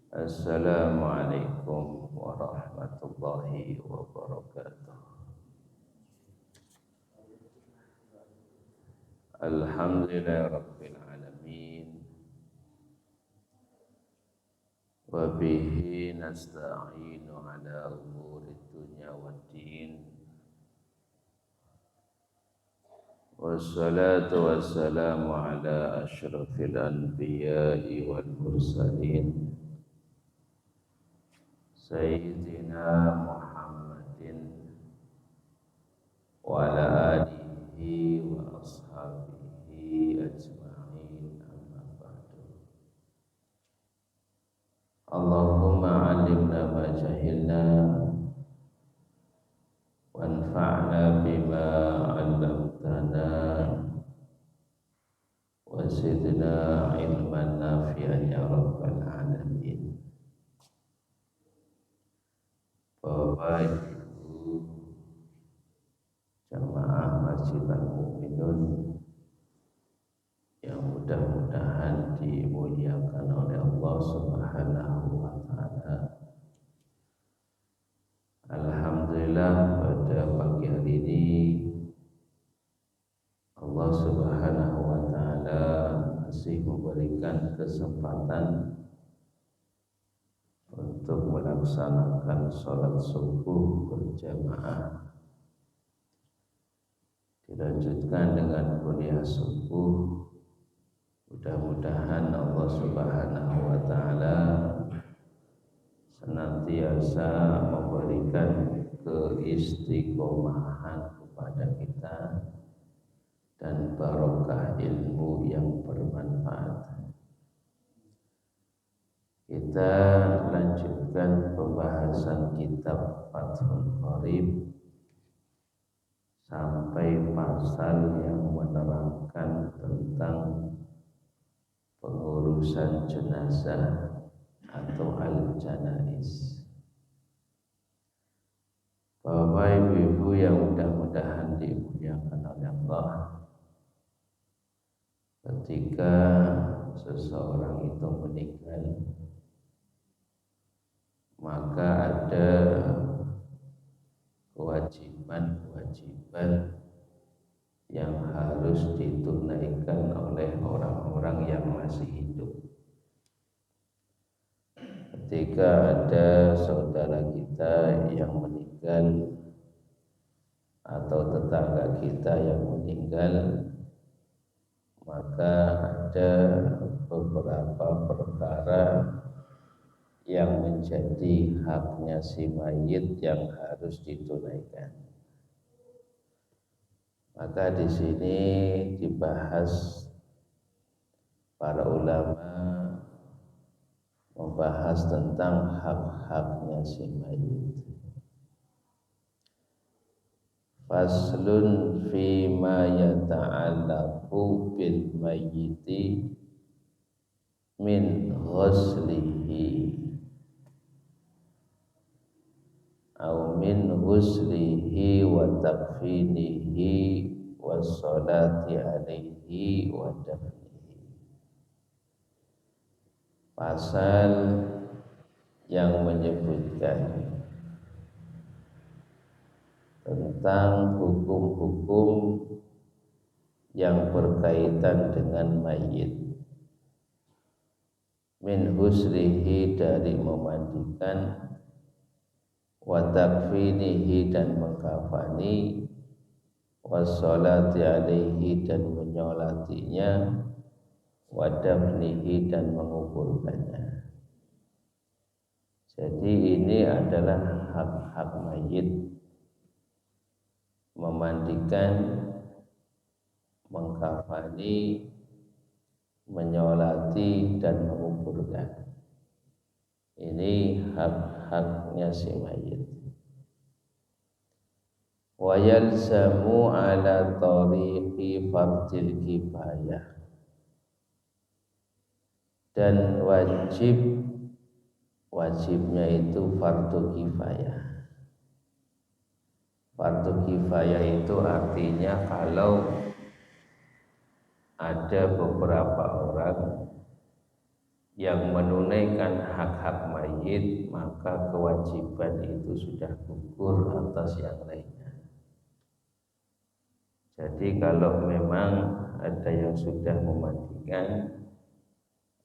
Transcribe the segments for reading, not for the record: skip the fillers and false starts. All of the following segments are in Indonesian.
Assalamualaikum warahmatullahi wabarakatuh. Alhamdulillah rabbil alamin. Wa bihi nasta'inu ala umuri dunya waddin. Wassalatu wassalamu ala asyrafil anbiya'i wal mursalin Sayyidina Muhammadin wa ala alihi wa ashabihi ajma'in, amma ba'du. Allahumma 'allimna ma jahilna wanfa'na bima 'allamtana wa zidna ilman nafi'an ya rabbal alamin. Bapak Ibu jamaah Masjid Al-Mu'minun yang mudah-mudahan dimuliakan oleh Allah Subhanahu wa taala. Alhamdulillah pada pagi hari ini Allah Subhanahu wa taala masih memberikan kesempatan untuk melaksanakan sholat subuh berjamaah, dilanjutkan dengan kuliah subuh. Mudah-mudahan Allah Subhanahu wa taala senantiasa memberikan keistiqomahan kepada kita dan barokah ilmu yang bermanfaat. Kita lanjutkan pembahasan kitab Fathul Qorib sampai pasal yang menerangkan tentang pengurusan jenazah atau al-janaiz. Bapak Ibu yang mudah-mudahan dimuliakan oleh Allah, ketika seseorang itu meninggal, maka ada kewajiban-kewajiban yang harus ditunaikan oleh orang-orang yang masih hidup. Ketika ada saudara kita yang meninggal atau tetangga kita yang meninggal, maka ada beberapa perkara yang menjadi haknya si mayit yang harus ditunaikan. Maka di sini dibahas, para ulama membahas tentang hak-haknya si mayit. Faslun fi ma yata'allaqu bil mayyiti min ghuslihi aw min ghuslihi wa takfinihi wa salati alaihi wa dafnihi. Pasal yang menyebutkan tentang hukum-hukum yang berkaitan dengan mayit. Min huslihi, dari memandikan, wa takfinihi, dan mengkafani, wa sholati alaihi, dan menyolatinya, wa dafnihi, dan menguburkannya. Jadi ini adalah hak-hak mayit: memandikan, mengkafani, menyolati, dan menguburkan. Ini hak-haknya si mayit. Wa yalzamu ala tariqi fardil kifayah, dan wajibnya itu fardu kifayah. Fardu kifayah itu artinya kalau ada beberapa orang yang menunaikan hak-hak mayit, maka kewajiban itu sudah gugur atas yang lainnya. Jadi kalau memang ada yang sudah memandikan,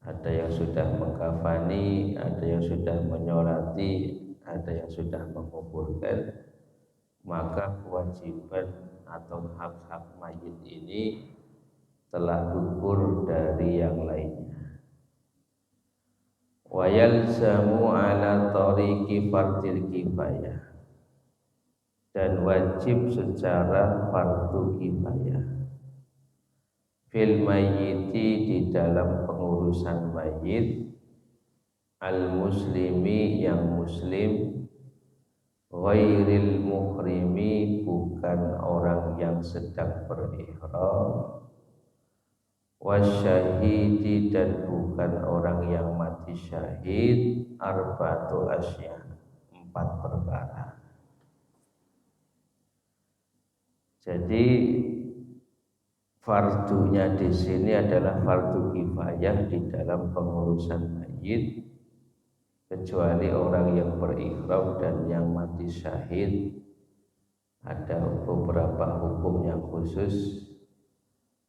ada yang sudah mengkafani, ada yang sudah menyolati, ada yang sudah menguburkan, maka kewajiban atau hak-hak mayit ini telah gugur dari yang lainnya. Wa yalzamu ala tariqi fardil kifayah, dan wajib secara fardu kifayah fil mayyiti, di dalam pengurusan mayit, al muslimi, yang muslim, ghairil muhrimi, bukan orang yang sedang berihram, wasyahidi, dan bukan orang yang mati syahid, arba'atu asya, 4 perkara. Jadi fardunya di sini adalah fardu kifayah di dalam pengurusan mayit, kecuali orang yang berihram dan yang mati syahid. Ada beberapa hukum yang khusus,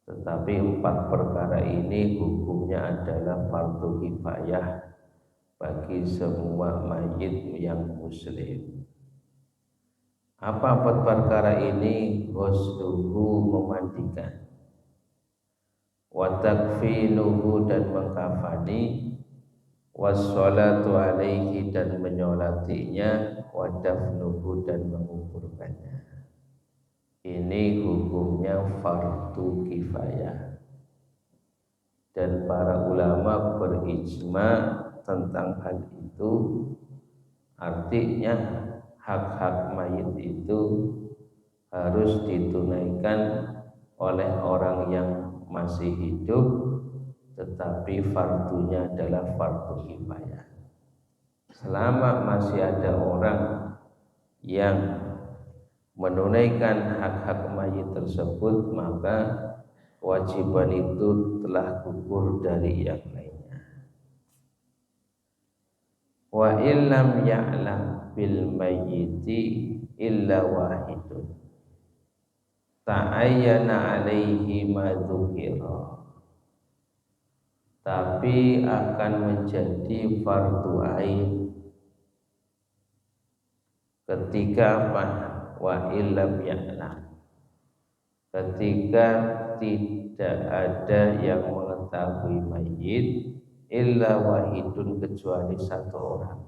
tetapi 4 perkara ini hukumnya adalah fardu kifayah bagi semua mayit yang muslim. Apa 4 perkara ini? Ghusluhu, memandikan, wa takfinuhu, dan mengkafani, wassalatu alaihi, dan menyolatinya, wa dafnuhu, dan menguburkannya. Ini hukumnya fardu kifayah, dan para ulama berijma tentang hal itu. Artinya hak-hak mayit itu harus ditunaikan oleh orang yang masih hidup, tetapi fardunya adalah fardu kifayah. Selama masih ada orang yang menunaikan hak-hak mayit tersebut, maka kewajiban itu telah gugur dari yang lainnya. Wa illam ya'lam bil mayyiti illa wahidun ta'ayyana alaihi ma dzukira, tapi akan menjadi fardu ain ketika apa? Wa illam ya'lam, ketika tidak ada yang mengetahui mayit, illa wahidun, kecuali 1 orang.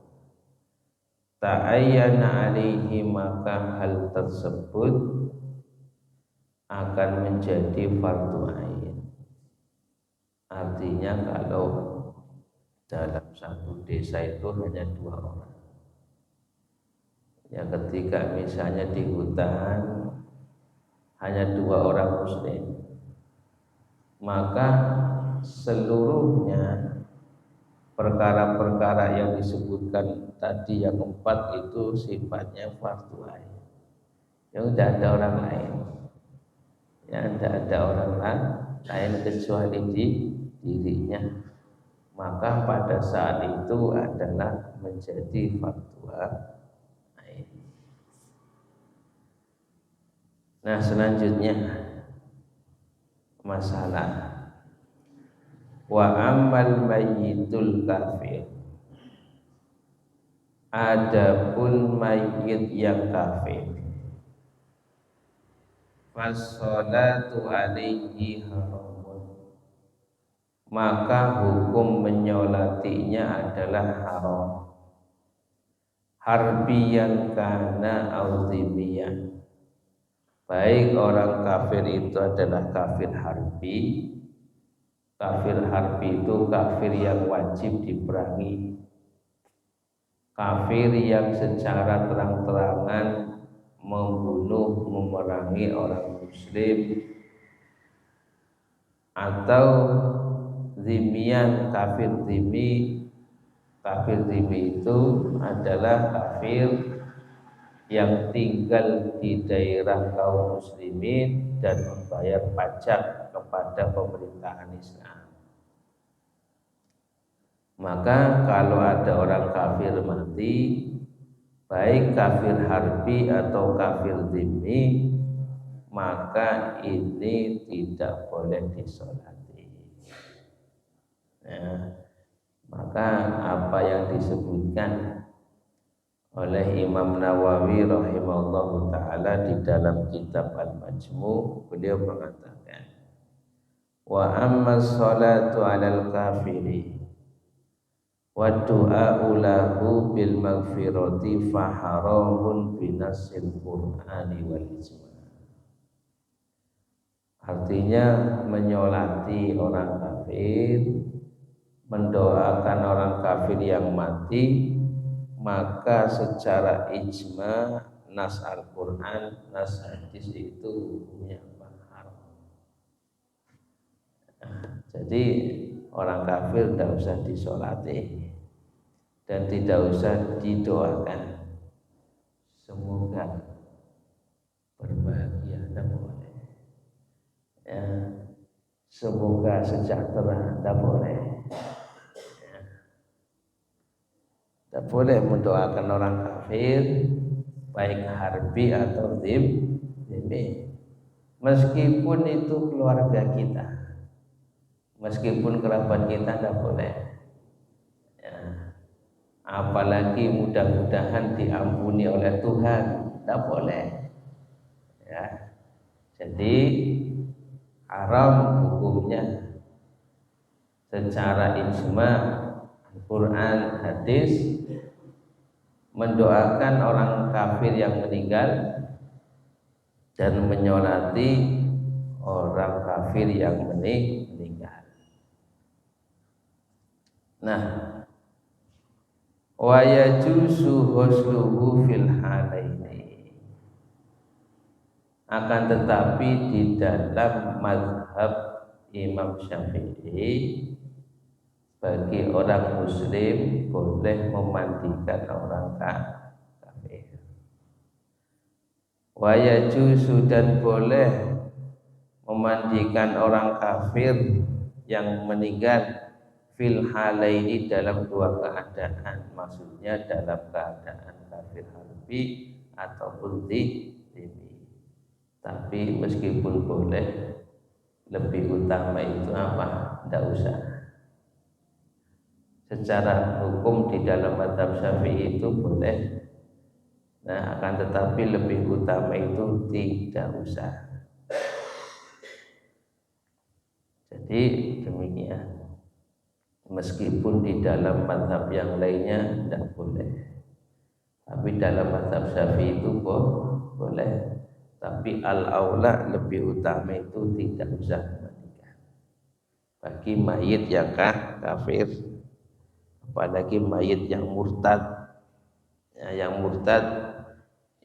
Ta'ayyana alaihi, maka hal tersebut akan menjadi fardu ain. Artinya kalau dalam satu desa itu hanya 2 orang, ya ketika misalnya di hutan hanya 2 orang muslim, maka seluruhnya perkara-perkara yang disebutkan tadi yang 4 itu sifatnya fardu ain. Yang tidak ada orang lain, yang tidak ada orang lain kecuali di dirinya, maka pada saat itu adalah menjadi fardu ain. Nah, selanjutnya masalah wa ammal mayyitul kafir, adapun mayit yang kafir, fassalatu alaihi haramun, maka hukum menyolatinya adalah haram, harbiyan kana au dhimmiyan, baik orang kafir itu adalah kafir harbi. Kafir harbi itu kafir yang wajib diperangi, kafir yang secara terang-terangan membunuh, memerangi orang muslim, atau zimian, kafir zimi. Kafir zimi itu adalah kafir yang tinggal di daerah kaum muslimin dan membayar pajak kepada pemerintahan Islam. Maka kalau ada orang kafir mati, baik kafir harbi atau kafir dhimmi, maka ini tidak boleh disolati. Ya, maka apa yang disebutkan oleh Imam Nawawi rahimahullahu taala di dalam kitab Al-Majmu', beliau mengatakan, wa amma sholatu 'alal kafiri wa du'a'u lahu bil maghfirati fa haramun bi nassil Qur'ani wal ijma'. Artinya menyolati orang kafir, mendoakan orang kafir yang mati, maka secara ijma, nas Al-Quran, nas hadis itu hukumnya haram. Jadi orang kafir tidak usah disolati dan tidak usah didoakan. Semoga berbahagia, tidak boleh. Ya, semoga sejahtera, tidak boleh. Tidak boleh mendoakan orang kafir, baik harbi atau dhimmi, meskipun itu keluarga kita, meskipun kerabat kita, tidak boleh. Ya, apalagi mudah-mudahan diampuni oleh Tuhan, tidak boleh. Ya, jadi haram hukumnya secara ijma, Al-Quran, hadis, mendoakan orang kafir yang meninggal dan menyolati orang kafir yang meninggal. Nah, wa yajuzu husluhu fil halaini. Akan tetapi di dalam mazhab Imam Syafi'i, bagi orang muslim boleh memandikan orang kafir. Wa yajuzu, dan boleh memandikan orang kafir yang meninggal fil halaini, dalam dua keadaan. Maksudnya dalam keadaan kafir harbi ataupun dhimmi. Tapi meskipun boleh, lebih utama itu apa? Tidak usah. Secara hukum di dalam mazhab Syafi'i itu boleh. Nah, akan tetapi lebih utama itu tidak usah. Jadi demikian. Meskipun di dalam mazhab yang lainnya tidak boleh, tapi dalam mazhab Syafi'i itu boleh. Tapi al-aula, lebih utama itu tidak usah memandikan bagi mayit yang kafir. Apalagi mayit yang murtad, ya, yang murtad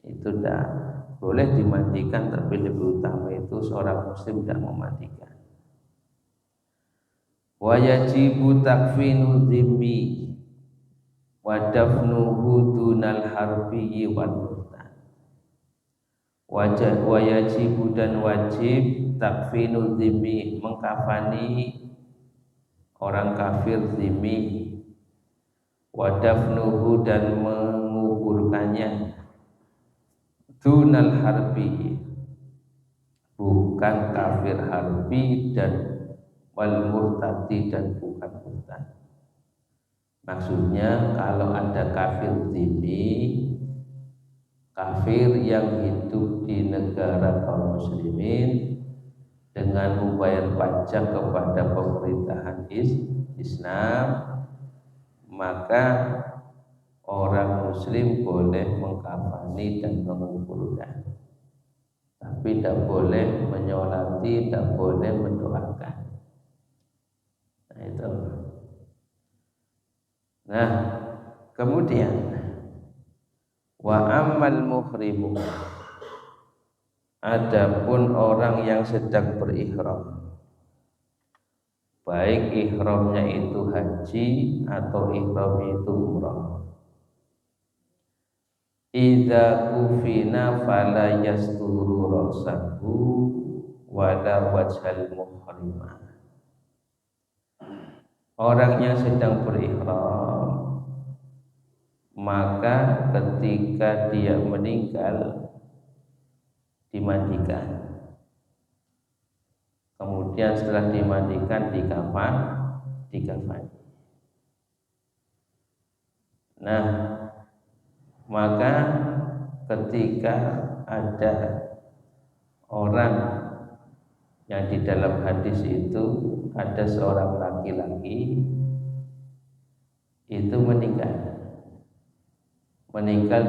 itu tidak boleh dimandikan, tapi lebih utama itu seorang muslim tidak memandikan. Wa yajibu takfinu dhimmi wa dafnuhu dunal harbi wal murtad. Wa yajibu, dan wajib, takfinu dhimmi, mengkafani orang kafir dhimmi, wa dafnuhu, dan menguburkannya, dunal harbi, bukan kafir harbi, dan wal murtadi, dan bukan murtad. Maksudnya kalau ada kafir dhimmi, kafir yang hidup di negara kaum muslimin dengan membayar pajak kepada pemerintahan Islam, maka orang muslim boleh mengkafani dan menguburkan, tapi tidak boleh menyolati, tidak boleh mendoakan. Nah itu. Nah, kemudian wa ammal muhrimu, adapun orang yang sedang berihram, baik ihramnya itu haji atau ihramnya itu umrah, idza kufina fala yasturu ra'sahu wala wajhal muhrimah. orang yang sedang berihram, maka ketika dia meninggal dimandikan, kemudian setelah dimandikan dikafani. Nah, maka ketika ada orang yang di dalam hadis itu ada seorang laki-laki itu meninggal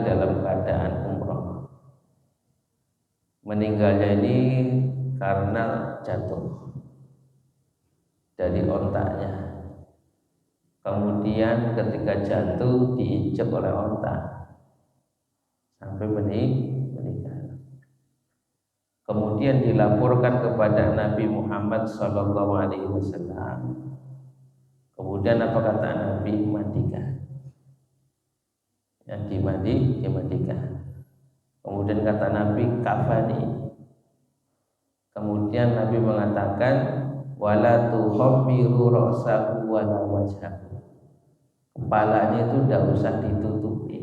dalam keadaan umroh. Meninggalnya ini karena jatuh dari ontaknya. Kemudian ketika jatuh diinjak oleh onta sampai meninggal. Kemudian dilaporkan kepada Nabi Muhammad SAW. Kemudian apa kata Nabi? Mandikan. Yang dimandikan. Kemudian kata Nabi kafani. Kemudian Nabi mengatakan wala tuhammiru ra'sahu wala wajhahu. Kepalanya itu tidak usah ditutupi,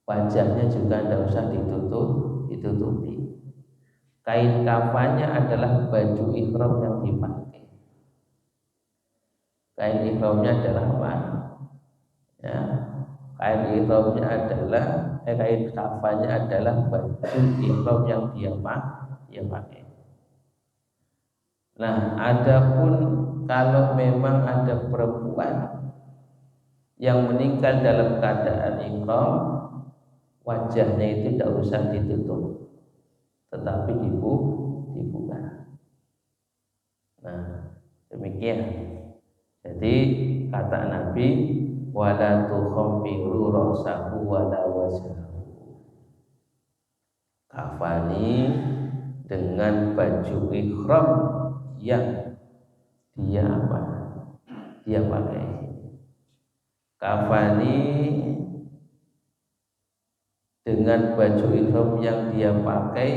wajahnya juga tidak usah ditutupi. Kain kafannya adalah baju ihram yang dipakai. Kain ihramnya adalah apa? Ya, kain ihramnya adalah kain kafannya adalah baju ihram yang dia pakai. Nah, adapun kalau memang ada perempuan yang meninggal dalam keadaan ihram, wajahnya itu tidak usah ditutup, tetapi dibuka. Nah, demikian. Jadi kata Nabi, wala tukhammiru ra'sahu wala wajhahu. Kafani dengan baju ihram yang dia pakai. Kafani dengan baju ihram yang dia pakai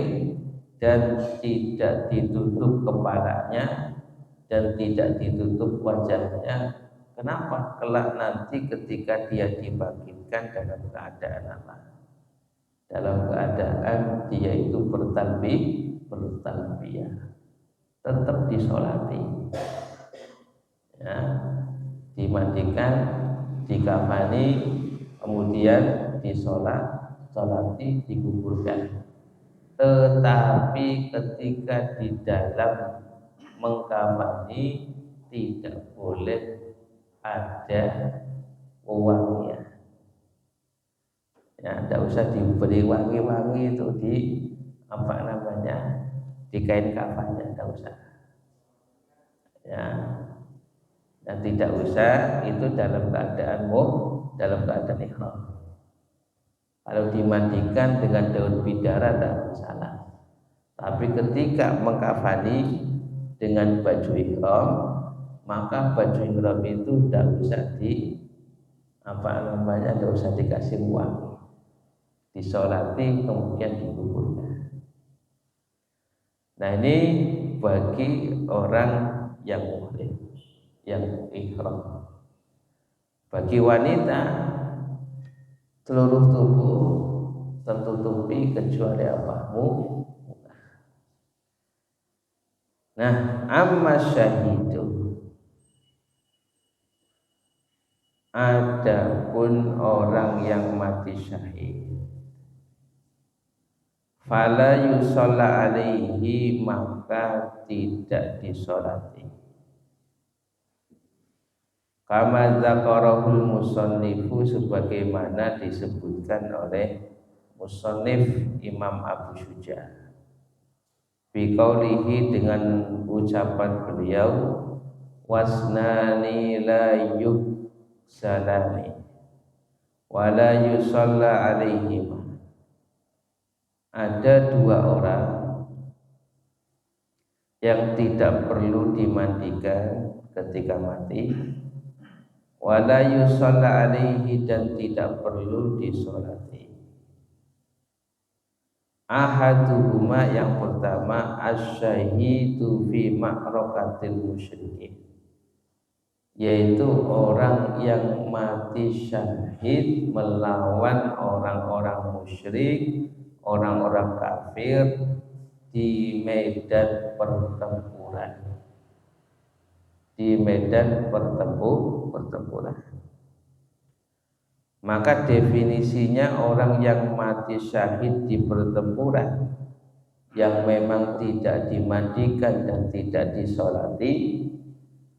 dan tidak ditutup kepalanya dan tidak ditutup wajahnya. Kenapa? Kelak nanti ketika dia dibangkitkan dalam keadaan apa? Dalam keadaan dia itu bertalbiyah, tetap disolati, ya, dimandikan, dikafani, kemudian disolati, dikuburkan. Tetapi ketika di dalam mengkafani tidak boleh ada wewangian. Ya, tidak usah diberi wangi-wangi itu di di kain kafannya, tidak usah. Ya, dan tidak usah itu dalam keadaan ihram. Kalau dimandikan dengan daun bidara tidak masalah. Tapi ketika mengkafani dengan baju ihram, maka baju ihram itu tidak usah tidak usah dikasih wangi. Disolati kemudian dikuburkan. Nah, ini bagi orang yang muhrim, yang ihram. Bagi wanita seluruh tubuh tertutupi kecuali muka. Nah, amma syahidu, adapun orang yang mati syahid, fala yusalla alaihi, maka tidak disolati. Kama zakarahul musannifu, sebagaimana disebutkan oleh musannif Imam Abu Syuja, biqaulihi, dengan ucapan beliau, wasnani la yuksalani wa la yusalla alaihima. Ada dua orang yang tidak perlu dimandikan ketika mati, wala yusalla alaihi, dan tidak perlu disolati. Ahaduhuma, yang pertama, asyahidu fi ma'rakatil musyrikin, yaitu orang yang mati syahid melawan orang-orang musyrik, orang-orang kafir di medan pertempuran. Di medan pertempuran. Maka definisinya orang yang mati syahid di pertempuran yang memang tidak dimandikan dan tidak disolati,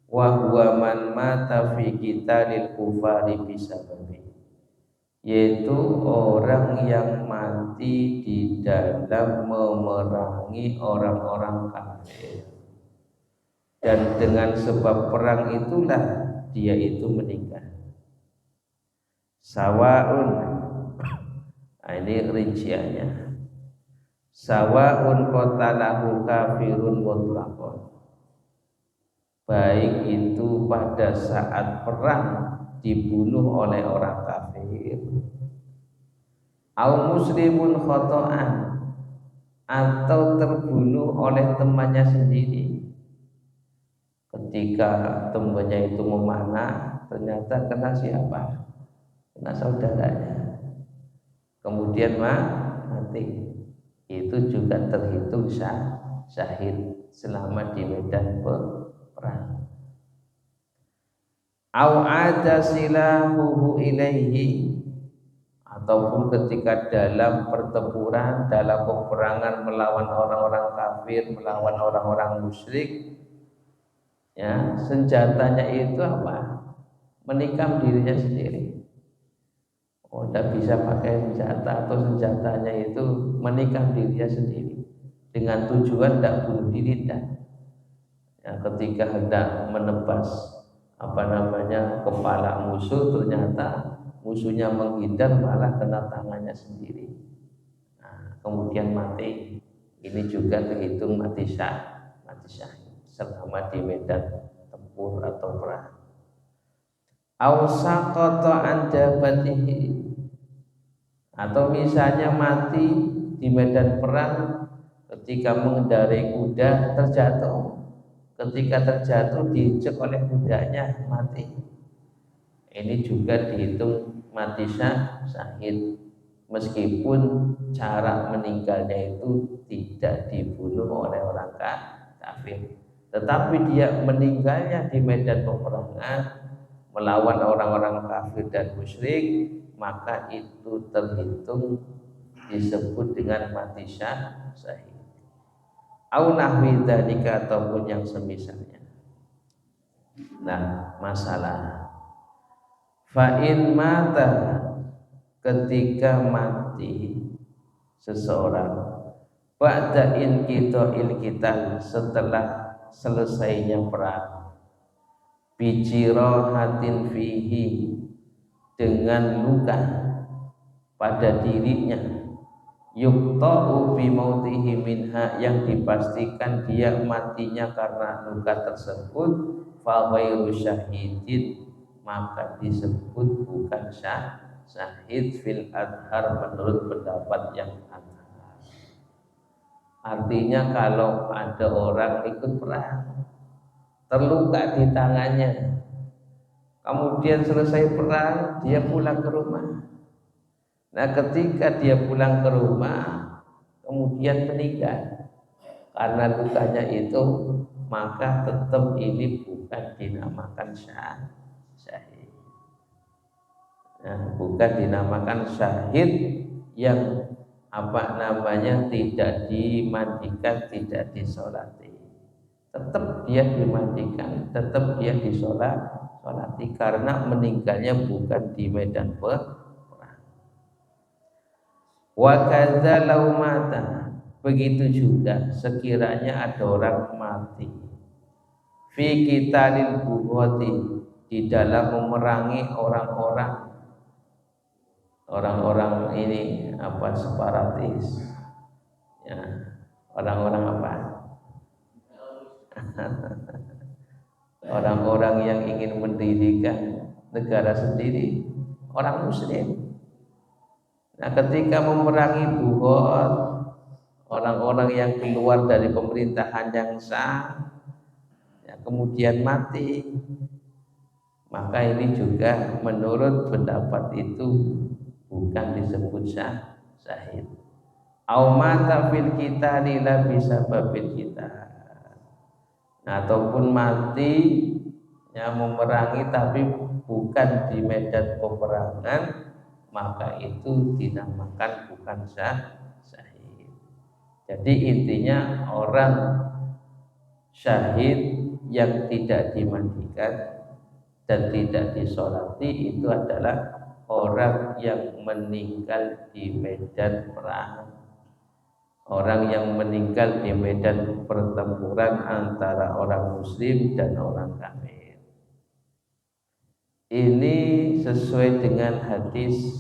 wa huwa man mata fi qitalil kufari bisababi, yaitu orang yang mati di dalam memerangi orang-orang kafir, dan dengan sebab perang itulah dia itu meninggal. Sawaun, nah ini rinciannya. Sawaun qatalahu kafirun mutlaqun, baik itu pada saat perang dibunuh oleh orang kafir, au muslimun khoto'an, atau terbunuh oleh temannya sendiri. Ketika temannya itu memanah, ternyata kena siapa? Kena saudaranya. Kemudian mati. Itu juga terhitung syahid selama di medan perang. Au ada silahuhu ilaihi, ataupun ketika dalam pertempuran, dalam peperangan melawan orang-orang kafir, melawan orang-orang musyrik, ya, senjatanya itu apa? Menikam dirinya sendiri. Oh, tidak bisa pakai senjata, atau senjatanya itu menikam dirinya sendiri dengan tujuan tidak bunuh diri. Ya, ketika hendak menebas kepala musuh, ternyata musuhnya menghindar, malah kena tangannya sendiri. Nah, kemudian mati. Ini juga terhitung mati syahid selama di medan tempur atau perang. Awsaqata andabatihi, atau misalnya mati di medan perang ketika mengendarai kuda, terjatuh. Ketika terjatuh diinjek oleh kudanya, mati. Ini juga dihitung mati syahid, meskipun cara meninggalnya itu tidak dibunuh oleh orang kafir, tetapi dia meninggalnya di medan peperangan melawan orang-orang kafir dan musyrik, maka itu terhitung disebut dengan mati syahid. Au nahwi dzalika, ataupun yang semisalnya. Nah, masalah fa in mata, ketika mati seseorang ba'da inqita'il qital, setelah selesainya perang, bijirahatin fihi, dengan luka pada dirinya, yuqta'u bi mautihi minha, yang dipastikan dia matinya karena luka tersebut, fa ghairu syahidin, maka disebut bukan syahid fil adhar, menurut pendapat yang adhar. Artinya kalau ada orang ikut perang, terluka di tangannya, kemudian selesai perang dia pulang ke rumah. Nah, ketika dia pulang ke rumah kemudian meninggal karena lukanya itu, maka tetap ini bukan dinamakan syahid. Nah, bukan dinamakan syahid yang tidak dimandikan, tidak disolati. Tetap dia dimandikan, tetap dia disolati, karena meninggalnya bukan di medan perang. Wa kadza law mata, begitu juga sekiranya ada orang mati fi qitalil bughati, di dalam memerangi orang-orang ini separatis, ya, orang-orang orang-orang yang ingin mendirikan negara sendiri, orang muslim. Nah, ketika memerangi Bughat, orang-orang yang keluar dari pemerintahan yang sah, ya, kemudian mati, maka ini juga menurut pendapat itu bukan disebut syahid. Au mata fil qitali la bisa babil kita, ataupun mati yang memerangi tapi bukan di medan peperangan, maka itu dinamakan bukan syahid. Jadi intinya orang syahid yang tidak dimandikan dan tidak disolati itu adalah orang yang meninggal di medan perang, orang yang meninggal di medan pertempuran antara orang muslim dan orang kafir. Ini sesuai dengan hadis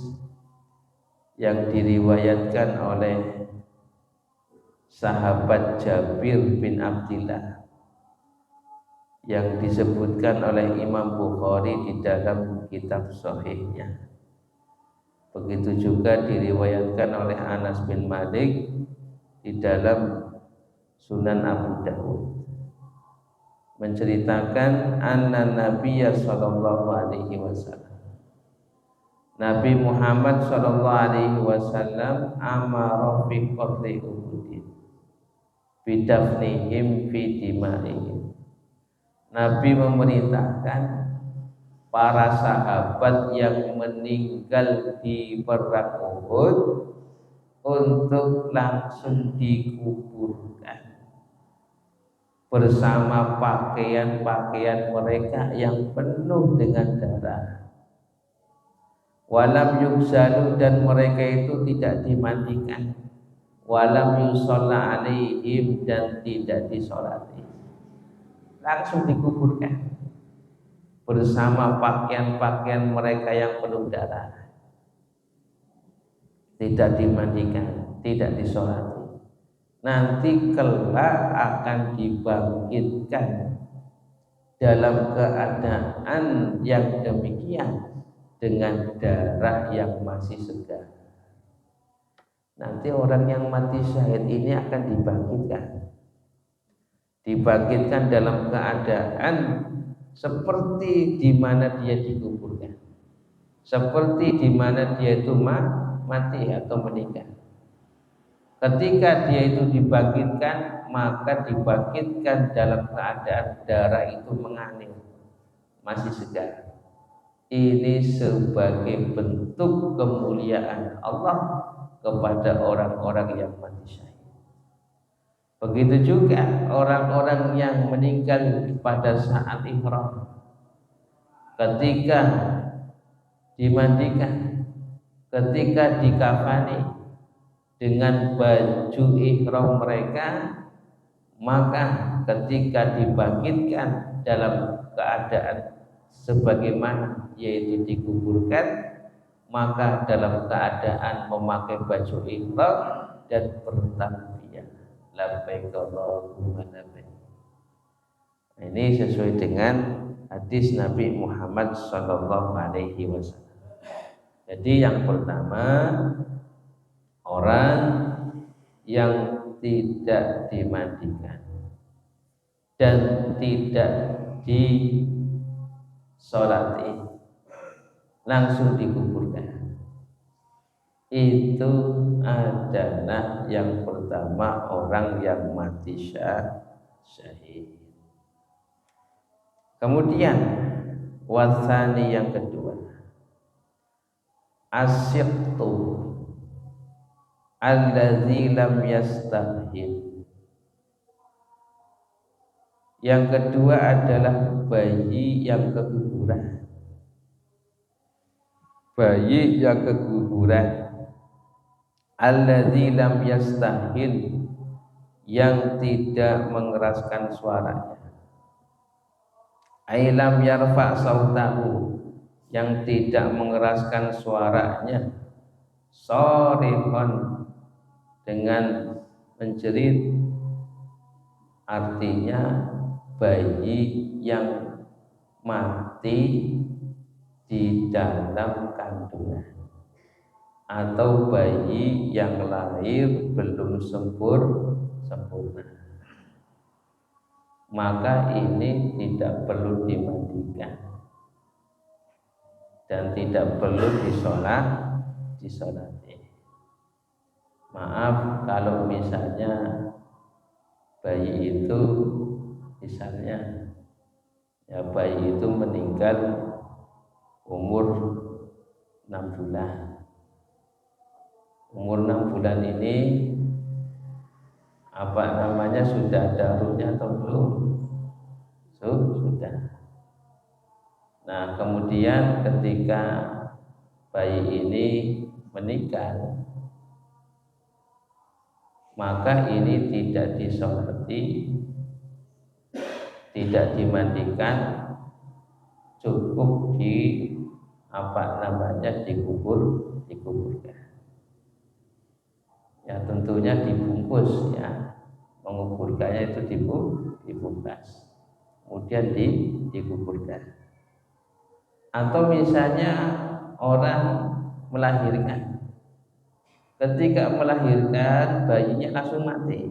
yang diriwayatkan oleh sahabat Jabir bin Abdillah yang disebutkan oleh Imam Bukhari di dalam kitab Sahihnya. Begitu juga diriwayatkan oleh Anas bin Malik di dalam Sunan Abu Dawud, menceritakan anna Nabiya sallallahu alaihi wasallam, Nabi Muhammad sallallahu alaihi wasallam amara fi qatli Uhud bidafnihim fi dima'ihim. Nabi memerintahkan para sahabat yang meninggal di perang Uhud untuk langsung dikuburkan bersama pakaian-pakaian mereka yang penuh dengan darah. Walam yugsalu, dan mereka itu tidak dimandikan. Walam yusalla alaihim, dan tidak disolati. Langsung dikuburkan bersama pakaian-pakaian mereka yang penuh darah, tidak dimandikan, tidak disolati. Nanti kelak akan dibangkitkan dalam keadaan yang demikian dengan darah yang masih segar. Nanti orang yang mati syahid ini akan dibangkitkan dalam keadaan seperti di mana dia dikuburkan, seperti di mana dia itu mati atau meninggal. Ketika dia itu dibangkitkan, maka dibangkitkan dalam keadaan darah itu mengalir, masih segar. Ini sebagai bentuk kemuliaan Allah kepada orang-orang yang mati syahid. Begitu juga orang-orang yang meninggal pada saat ihram, ketika dimandikan, ketika dikafani dengan baju ihram mereka, maka ketika dibangkitkan dalam keadaan sebagaimana yaitu dikuburkan, maka dalam keadaan memakai baju ihram dan bertalbiyah labbaik Allahumma labbaik. Ini sesuai dengan hadis Nabi Muhammad sallallahu alaihi wasallam. Jadi yang pertama, orang yang tidak dimandikan dan tidak disolati langsung dikuburkan, itu adalah yang pertama, orang yang mati syahid. Kemudian wasani yang kedua, asyqtu alladzi lam yastahil. Yang kedua adalah bayi yang keguguran. Bayi yang keguguran, alladzi lam yastahil, yang tidak mengeraskan suaranya. Ailam yarfa sautahu, yang tidak mengeraskan suaranya. Sorihon, dengan menjerit, artinya bayi yang mati di dalam kandungan atau bayi yang lahir belum sempurna, maka ini tidak perlu dimandikan, dan tidak perlu disolati. Maaf kalau misalnya bayi itu misalnya ya bayi itu meninggal umur 6 bulan. Umur 6 bulan ini apa namanya sudah ada ruhnya atau belum? Sudah. Nah, kemudian ketika bayi ini meninggal, maka ini tidak disolati, tidak dimandikan, cukup dikuburkan. Ya tentunya dibungkus ya, menguburkannya itu dibungkas, kemudian dikuburkan. Atau misalnya orang melahirkan, ketika melahirkan bayinya langsung mati,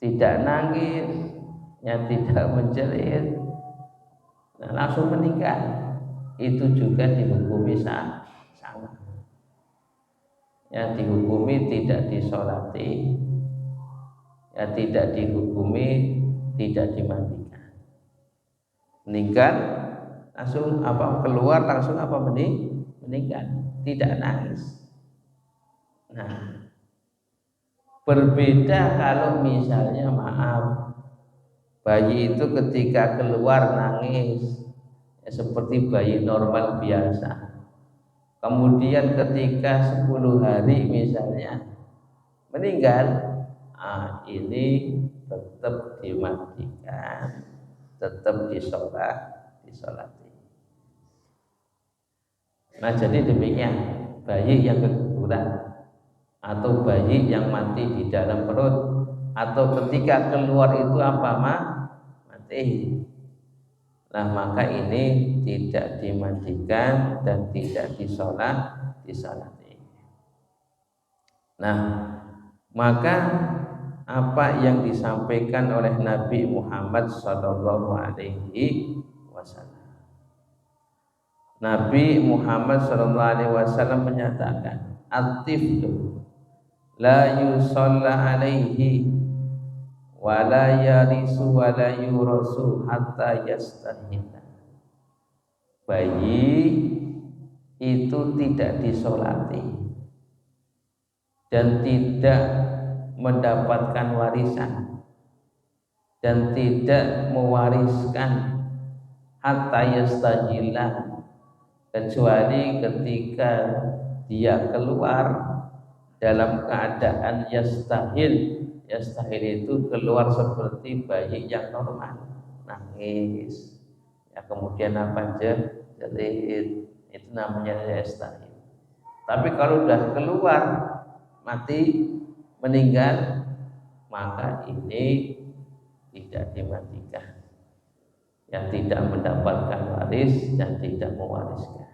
tidak nangis, ya tidak menjerit, nah, langsung meninggal, itu juga dihukumi sama. Ya dihukumi tidak disolati, ya tidak dihukumi tidak dimandikan. Meninggal langsung keluar langsung meninggal, tidak nangis. Nah, berbeda kalau misalnya maaf bayi itu ketika keluar nangis ya seperti bayi normal biasa. Kemudian ketika 10 hari misalnya meninggal, ini tetap dimandikan, tetap disolati. Nah, jadi demikian bayi yang keguguran atau bayi yang mati di dalam perut atau ketika keluar itu mati. Nah, maka ini tidak dimandikan dan tidak disolati. Nah, maka apa yang disampaikan oleh Nabi Muhammad SAW, Nabi Muhammad SAW menyatakan, at-tiflu la yusalla alaihi wa la yarisu wa la yurasu hatta yastahilla. Bayi itu tidak disolati dan tidak mendapatkan warisan dan tidak mewariskan hatta yastahilla, kecuali ketika dia keluar dalam keadaan yastahil. Yastahil itu keluar seperti bayi yang normal, nangis ya, kemudian jerit, itu namanya yastahil. Tapi kalau sudah keluar mati meninggal, maka ini tidak dimandikan, yang tidak mendapatkan waris dan tidak mewariskan.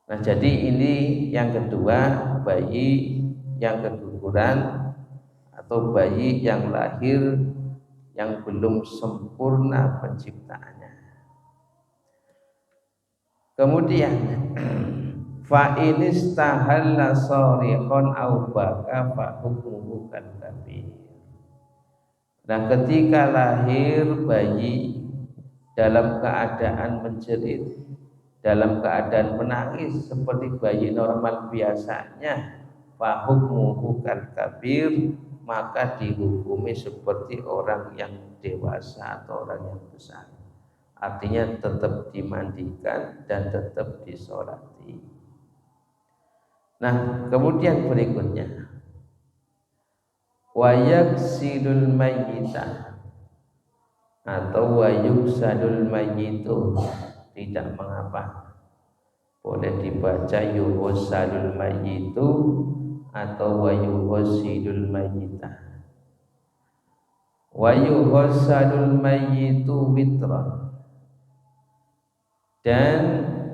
Nah, jadi ini yang kedua, bayi yang keguguran atau bayi yang lahir yang belum sempurna penciptaannya. Kemudian fa inistahalla sharihun aw baka fa hukmuhu kadzabi. Dan ketika lahir bayi dalam keadaan menjerit, dalam keadaan menangis seperti bayi normal biasanya, fa hukmuhu kabir, maka dihukumi seperti orang yang dewasa atau orang yang besar. Artinya tetap dimandikan dan tetap disolati. Nah, kemudian berikutnya, wayaksidul mayyita atau wayuksadul mayyitu, tidak mengapa, boleh dibaca yuhsadul mayyitu atau wayuhsidul mayyita. Wayuhsadul mayyitu witran, dan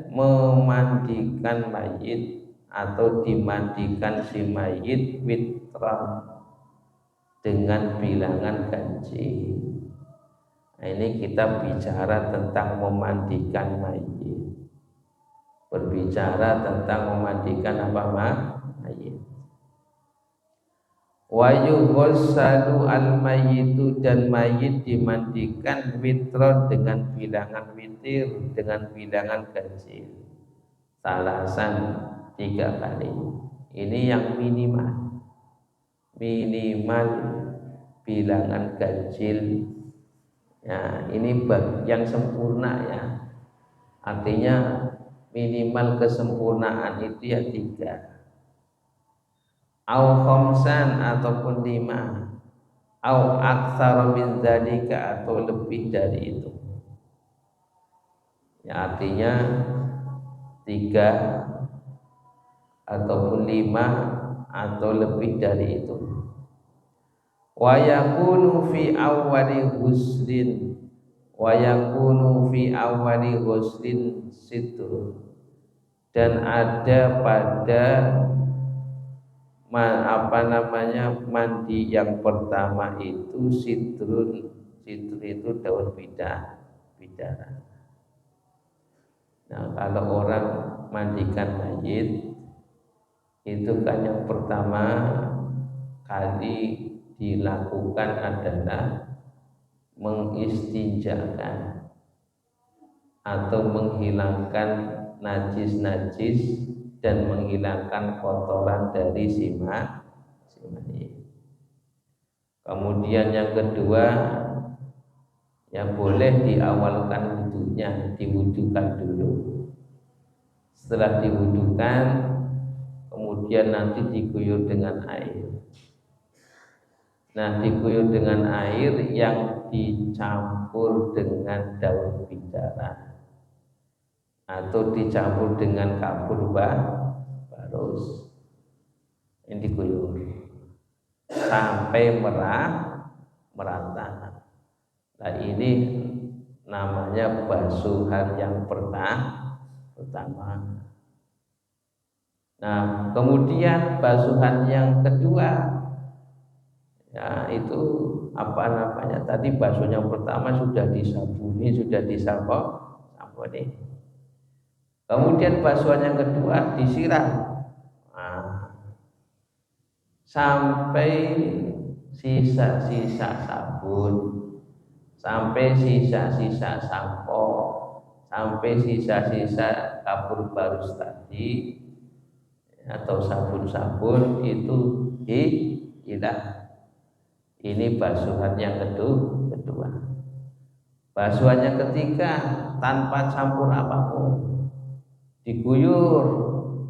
memandikan mayit atau dimandikan si mayit witran dengan bilangan ganjil. Nah, ini kita bicara tentang memandikan mayit. Berbicara tentang memandikan apa mayit. Wa yughassalu al-mayyitu, dan mayit dimandikan witron dengan bilangan witir, dengan bilangan ganjil. Salasan 3 kali. Ini yang minimal. Minimal bilangan ganjil. Ya, ini yang sempurna ya. Artinya minimal kesempurnaan itu ya 3. Au khamsan ataupun 5, au aktsara min dzalika atau lebih dari itu. Ya, artinya 3 ataupun 5 atau lebih dari itu. Wa yakunu fi awwali ghuslin, wa yakunu fi awwali ghuslin sitru, dan ada pada mandi yang pertama itu sitrun. Sitrun itu daun bidara. Nah, kalau orang mandikan mayit itu kan yang pertama kali dilakukan adalah mengistinjakan atau menghilangkan najis-najis dan menghilangkan kotoran dari si mayit. Kemudian yang kedua, yang boleh diawalkan wudunya, diwudukan dulu. Setelah diwudukan, kemudian nanti diguyur dengan air. Nah, diguyur dengan air yang dicampur dengan daun bidara atau dicampur dengan kapur barus. Ini diguyur sampai merata. Nah, ini namanya basuhan yang pertama. Nah, kemudian basuhan yang kedua, ya itu apa namanya? Tadi basuhan yang pertama sudah disabuni, sudah disamponi. Kemudian basuhan yang kedua disiram. Nah, sampai sisa-sisa sabun, sampai sisa-sisa sampo, sampai sisa-sisa kapur barus tadi atau sabun-sabun itu hilang. Ini basuhan yang kedua. Basuhan yang ketiga tanpa campur apapun, diguyur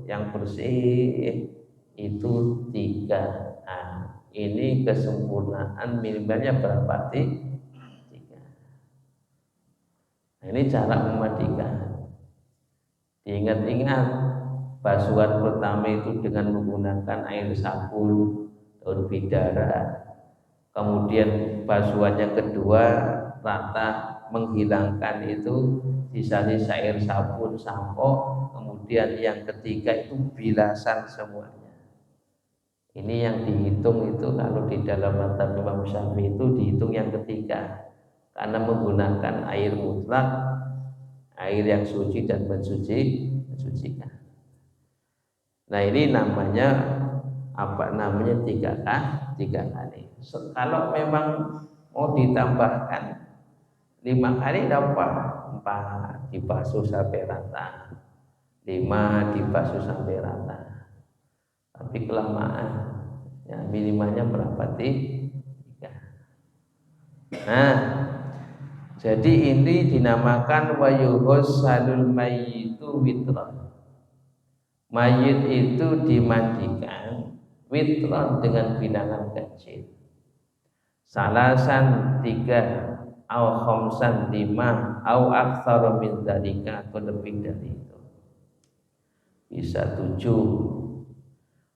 yang bersih itu 3. Nah, ini kesempurnaan minimalnya berapa? 3. Nah, ini cara memandikan. Diingat-ingat, basuhan pertama itu dengan menggunakan air sabun, daun bidara. Kemudian basuhan yang kedua rata menghilangkan itu sisa-sisa air sabun, sampo. Kemudian yang ketiga itu bilasan semuanya. Ini yang dihitung itu kalau di dalam mazhab Imam Syafi'i itu dihitung yang ketiga, karena menggunakan air mutlak, air yang suci dan mensucikan. Nah, ini namanya apa namanya 3 kali. Kalau memang mau ditambahkan 5 kali dapat 4 dibasuh sampai rata, 5 dibasuh sampai rata. Tapi kelamaan, ya minimalnya berapa? 3. Nah, jadi ini dinamakan wa yughassalul mayyitu witron. Mayit itu dimandikan witron dengan bilangan kecil. Salasan 3, au khamsan 5, au aktsara min dzalika, atau lebih dari itu. Bisa 7.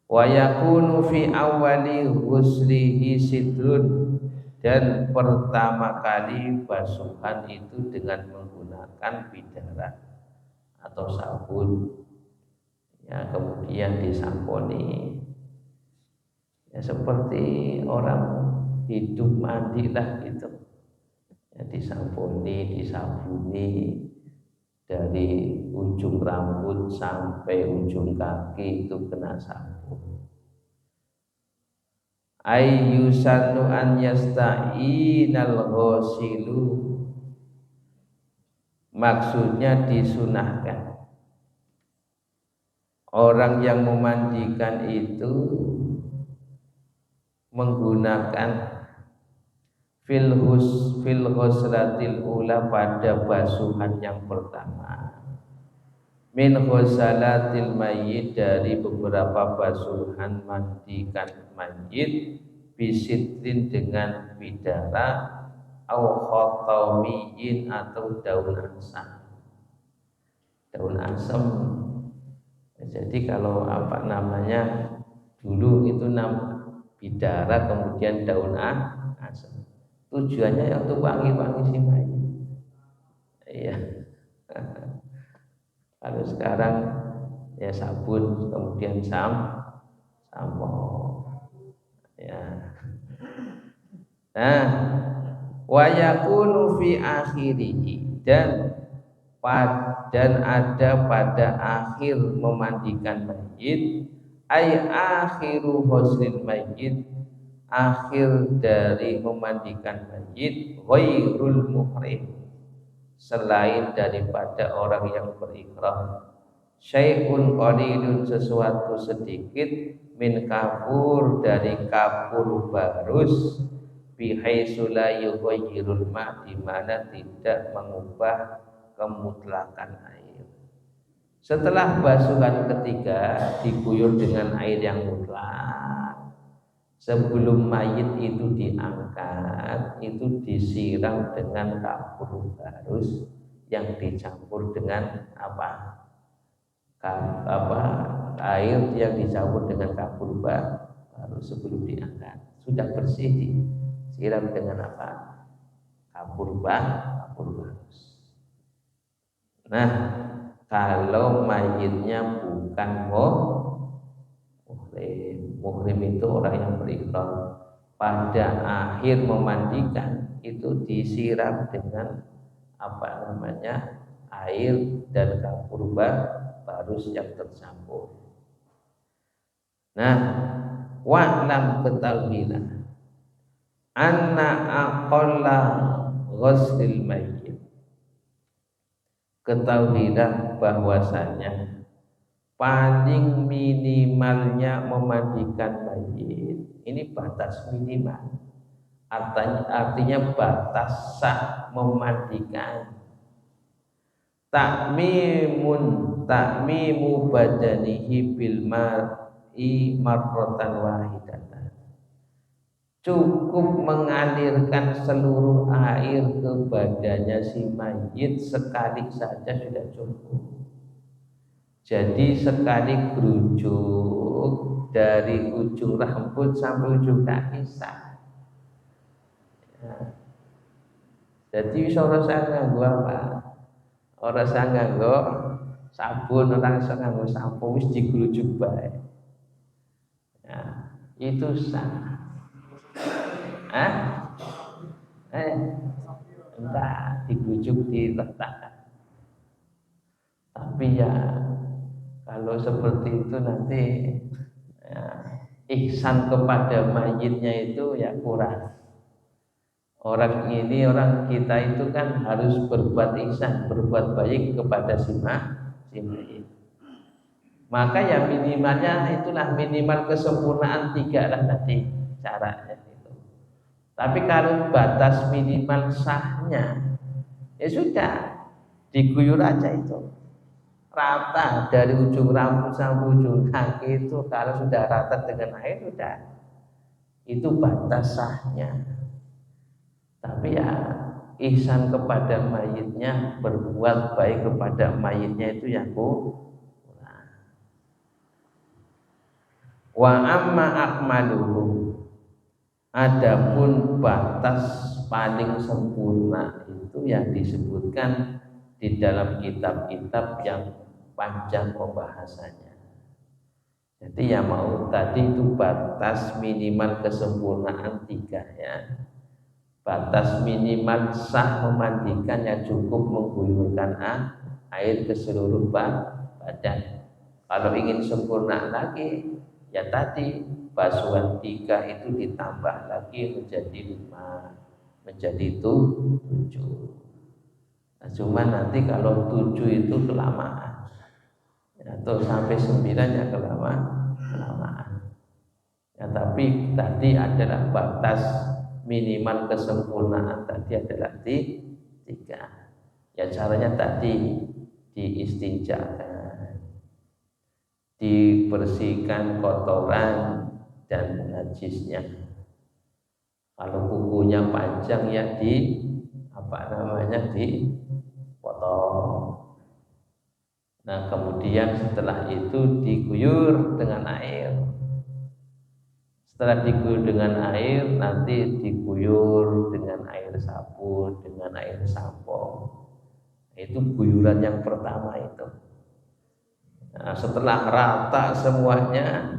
Wa yakunu fi awwali ghuslihi sidrun, dan pertama kali basuhan itu dengan menggunakan bidara atau sabun, ya kemudian disamponi, ya seperti orang hidup mandi lah gitu ya, disampuni, disabuni dari ujung rambut sampai ujung kaki itu kena sabun. Ayyusanu an yasta'inal ghasilu, maksudnya disunahkan orang yang memandikan itu menggunakan fil ghusratil ula, pada basuhan yang pertama, min ghusalatil mayyit, dari beberapa basuhan mandikan mayit, bisitrin dengan bidara, au khotamiyin atau daun asam. Daun asam, jadi kalau apa namanya dulu itu bidara, kemudian daun asam. Tujuannya ya untuk wangi-wangi si mayit. Iya. Kalau sekarang ya sabun, kemudian sampo. Ya. Nah, wa yakunu fi akhirih, dan ada pada akhir memandikan mayit, ay akhiru ghuslil mayit, akhir dari memandikan mayit, ghairul muhrim, selain daripada orang yang berihram, syai'un qalilun, sesuatu sedikit, min kafur, dari kafur barus, bihaitsu la yughayyirul ma, di mana tidak mengubah kemutlakan air. Setelah basuhan ketiga diguyur dengan air yang mutlak, sebelum mayit itu diangkat, itu disiram dengan kafur barus yang dicampur dengan air yang dicampur dengan kafur barus sebelum diangkat. Sudah bersih, disiram dengan kafur barus. Nah, kalau mayitnya bukan muhrim itu orang yang berihram, pada akhir memandikan itu disiram dengan air dan kafur barus yang tercampur. Nah, wa'lam, ketahuilah, anna aqalla ghuslil mayyit, ketahuilah bahwasanya paling minimalnya memandikan mayit, ini batas minimal, artinya batas sah memandikan, takmimu badanihi bil mar'i marratan wahidatan, cukup mengalirkan seluruh air ke badannya si mayit sekali saja sudah cukup. Jadi sekali gerujuk dari ujung rambut sampai ujung kaki sah. Ya. Jadi orang saya nganggo apa? Orang saya nganggo sabun, orang saya nganggo sampo, wis digerujuk bae. Ya, itu sah. Entah digerujuk, diletakkan. Tapi ya kalau seperti itu nanti ya, ihsan kepada mayitnya itu ya kurang. Orang kita itu kan harus berbuat ihsan, berbuat baik kepada si mayit. Maka ya minimalnya itulah, minimal kesempurnaan 3 lah tadi caranya itu. Tapi kalau batas minimal sahnya, ya sudah diguyur aja itu. Rata dari ujung rambut sampai ujung kaki itu, kalau sudah rata dengan air sudah, itu batas sahnya. Tapi ya ihsan kepada mayitnya, berbuat baik kepada mayitnya itu yang kurang. Wa amma akmaluhu, adapun batas paling sempurna itu yang disebutkan di dalam kitab-kitab yang panjang pembahasannya. Jadi yang mau tadi itu batas minimal kesempurnaan 3 ya. batas minimal sah memandikan yang cukup mengguyurkan air ke seluruh badan. Kalau ingin sempurna lagi, ya tadi basuhan 3 itu ditambah lagi menjadi 5, menjadi 7. Nah, cuman nanti kalau 7 itu kelamaan, atau sampai 9 ya kelamaan. Ya, tapi tadi adalah batas minimal kesempurnaan tadi adalah 3. Ya caranya tadi diistinjakan, dibersihkan kotoran dan najisnya. Kalau kukunya panjang ya dipotong. Nah kemudian setelah itu diguyur dengan air. Setelah diguyur dengan air, nanti diguyur dengan air sabun, dengan air sampo. Itu guyuran yang pertama itu. Nah, setelah rata semuanya,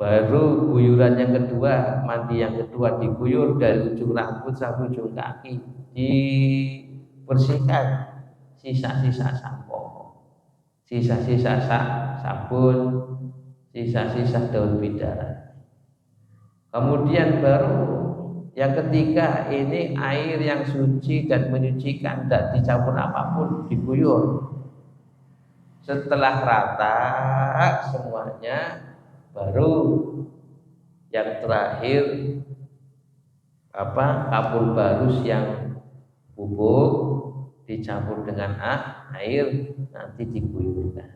baru guyuran yang kedua, mandi yang kedua diguyur dari ujung rambut sampai ujung kaki, dibersihkan sisa-sisa sampo, sisa-sisa sabun, sisa-sisa daun bidara. Kemudian baru yang ketiga, ini air yang suci dan menyucikan, tidak dicampur apapun, diguyur. Setelah rata semuanya, baru yang terakhir kapur barus yang bubuk dicampur dengan air, nanti diguyurkan.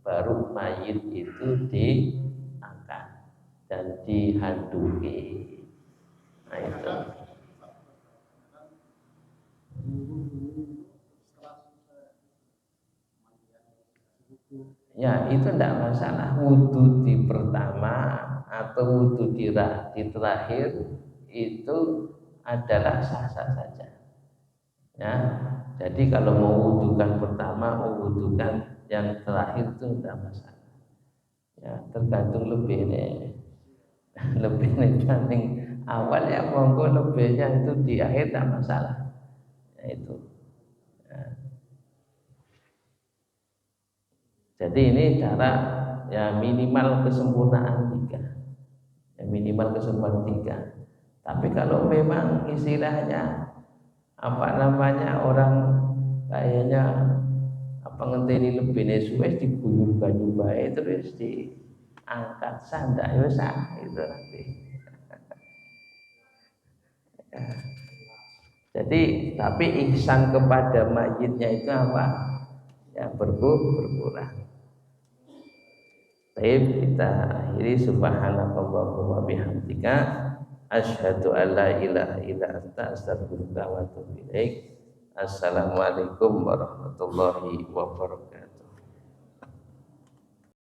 Baru mayit itu diangkat dan dihanduki. Nah itu. Ya itu tidak masalah. Wudhu di pertama atau wudhu di terakhir itu adalah sah-sah saja. Ya, jadi kalau mau wudhukan pertama, mau wudhukan yang terakhir itu tidak masalah. Ya tergantung lebih nih. Lebih nih awal ya monggo, lebihnya itu di akhir tak masalah. Ya, itu. Ya. Jadi ini cara ya minimal kesempurnaan 3. Ya, minimal kesempurnaan 3. Tapi kalau memang istilahnya orang kayaknya ngenteni lebih suwe diguyur banyu bae terus diangkat sandak ya sah itu nanti. Ya. Jadi tapi ihsan kepada mayitnya itu apa? Ya berkurang. Baik, kita akhiri subhanakallahumma bihamdika asyhadu an la ilaha illa anta astaghfiruka wa atubu ilaik. Assalamualaikum warahmatullahi wabarakatuh.